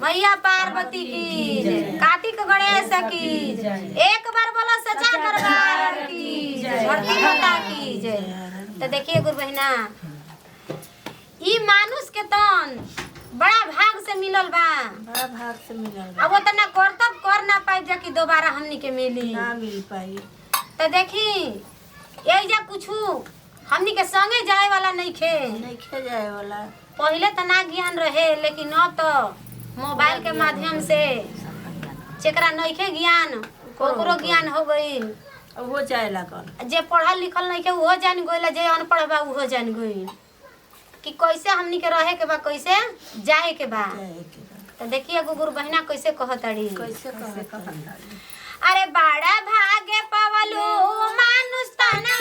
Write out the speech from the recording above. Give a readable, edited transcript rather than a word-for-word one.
मैया पार्वती की जय, कार्तिक गणेश की जय, एक बार बोला सचा दरबार की जय, धरती माता की जय। तो देखिए गुरु बहिना, ई मानुष के तन बड़ा भाग से मिलल बा, बड़ा भाग से मिलल बा। अब उतना कर्तव्य कर ना पाई जा कि दोबारा हमनी के मिली ना मिल पाई। तो देखी यही जा कुछ हमनी के संगे जाए वाला नहीं खे जाए वाला। पहले तो ना ज्ञान रहे, लेकिन न तो मोबाइल के माध्यम से जेकरा नहीं खे ज्ञान ओकरो ज्ञान हो गई, वो जाए लागल। जे पढ़ल लिखल नहीं खे वो जान गइल, जे अनपढ़ बा वो जान गइल कि कैसे हमनी के रहे के बा, कैसे जाए के बा। तो देखिए गुरु बहिना कैसे कहतड़ी, कैसे कहतड़ी। अरे बड़ा भागे पवलू मानुष तना